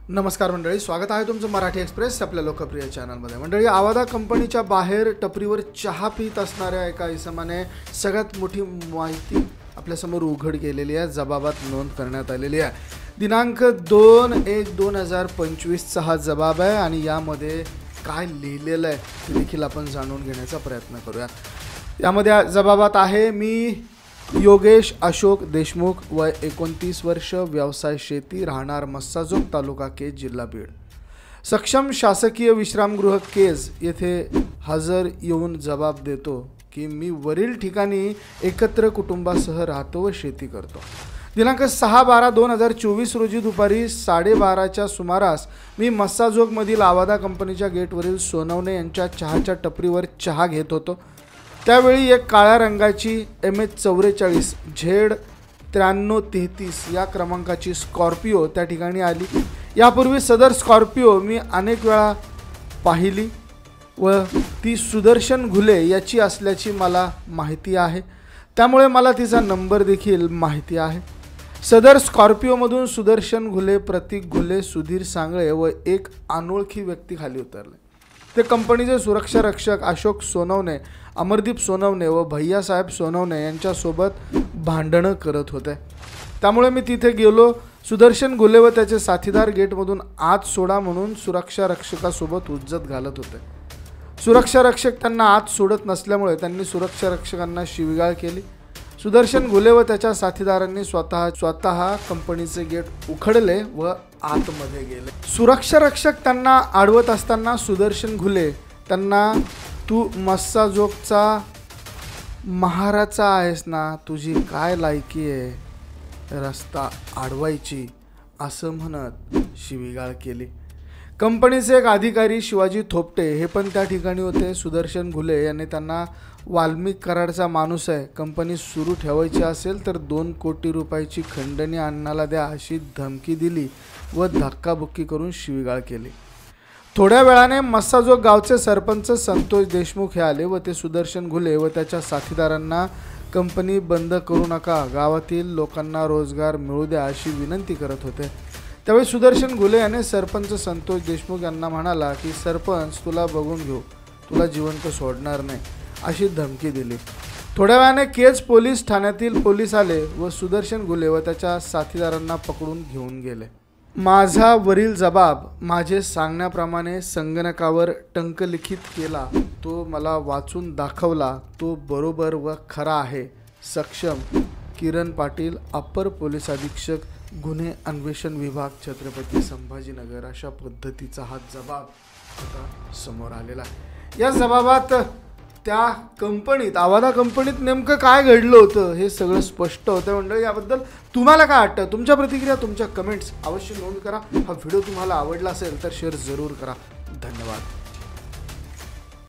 नमस्कार मंडळी, स्वागत आहे तुमचं मराठी एक्सप्रेस आपल्या लोकप्रिय चॅनलमध्ये। मंडळी, आवादा कंपनीच्या बाहेर टपरीवर चहा पीत असणाऱ्या एका इसमाने सगळ्यात मोठी माहिती आपल्यासमोर उघड केलेली आहे, जबाबात नोंद करण्यात आलेली आहे। दिनांक 2/1/2025 चा हा जबाब आहे आणि यामध्ये काय लिहिलेलं आहे ते देखील आपण जाणून घेण्याचा प्रयत्न करूया। यामध्ये जबाबात आहे, मी योगेश अशोक देशमुख, वय 29 वर्ष, व्यवसाय शेती, राहणार मस्साजोग, तालुका केज, जिल्हा बीड, सक्षम शासकीय विश्रामगृह केज येथे हजर येऊन जबाब देतो की मी वरील ठिकाणी एकत्र कुटुंबासह राहतो व शेती करतो। दिनांक 6/12/2024 रोजी दुपारी 12:30च्या सुमारास मी मस्साजोगमधील आवादा कंपनीच्या गेटवरील सोनवणे यांच्या चहाच्या टपरीवर चहा घेत होतो। त्यावेळी एक काळ्या रंगाची MH44 Z9333 या क्रमांकाची स्कॉर्पिओ त्या ठिकाणी आली। यापूर्वी सदर स्कॉर्पिओ मी अनेक वेळा पाहिली व ती सुदर्शन घुले याची असल्याची मला माहिती आहे, त्यामुळे मला तिचा नंबर देखील माहिती आहे। सदर स्कॉर्पिओमधून सुदर्शन घुले, प्रतीक घुले, सुधीर सांगळे व एक अनोळखी व्यक्ती खाली उतरले। ते कंपनीचे सुरक्षा रक्षक अशोक सोनवणे, अमरदीप सोनवणे व भैयासाहेब सोनवणे यांच्यासोबत भांडणं करत होते। त्यामुळे मी तिथे गेलो। सुदर्शन घुले व त्याचे साथीदार गेटमधून आत सोडा म्हणून सुरक्षा रक्षकासोबत हुज्जत घालत होते। सुरक्षा रक्षक त्यांना आत सोडत नसल्यामुळे त्यांनी सुरक्षा रक्षकांना शिवीगाळ केली। सुदर्शन घुले व त्याच्या साथीदारांनी स्वतः कंपनीचे गेट उखडले व आतमध्ये गेले। सुरक्षा रक्षक त्यांना अडवत असताना सुदर्शन घुले त्यांना, तू मस्साजोगचा महाराजा आहेस ना, तुझी काय लायकी आहे रस्ता अडवायची, असं म्हणत शिवीगाळ केली। कंपनीचे एक अधिकारी शिवाजी थोपटे हे पण त्या ठिकाणी होते। सुदर्शन घुले यांनी त्यांना, वाल्मिक कराडचा माणूस आहे, कंपनी सुरू ठेवायची असेल तर 2 कोटी रुपयाची खंडणी अण्णाला द्या अशी धमकी दिली व धक्काबुक्की करून शिवीगाळ केली। थोड्या वेळाने मस्साजोग गावचे सरपंच संतोष देशमुख हे आले व ते सुदर्शन घुले व त्याच्या साथीदारांना कंपनी बंद करू नका, गावातील लोकांना रोजगार मिळू द्या अशी विनंती करत होते। त्यावेळी सुदर्शन घुले याने सरपंच संतोष देशमुख यांना म्हणाला की सरपंच, तुला बघून घेऊ, तुला जिवंत सोडणार नाही अशी धमकी दिली। थोड्या वेळाने केज पोलीस ठाण्यातील पोलीस आले व सुदर्शन घुले व त्याच्या साथीदारांना पकडून घेऊन गेले। माझा वरील जबाब माझे सांगण्याप्रमाणे संगणकावर टंकलिखित केला, तो मला वाचून दाखवला, तो बरोबर व खरा आहे। सक्षम किरण पाटील, अपर पोलीस अधीक्षक, गुन्हे अन्वेषण विभाग, छत्रपती संभाजीनगर, अशा पद्धतीचा हा जबाब आता समोर आलेला आहे। या जबाबात त्या कंपनीत, आवादा कंपनीत नेमकं काय घडलं होतं हे सगळं स्पष्ट होतं। मंडळी, याबद्दल तुम्हाला काय वाटतं? तुमच्या प्रतिक्रिया, तुमच्या कमेंट्स अवश्य नोंद करा। हा व्हिडिओ तुम्हाला आवडला असेल तर शेअर जरूर करा। धन्यवाद।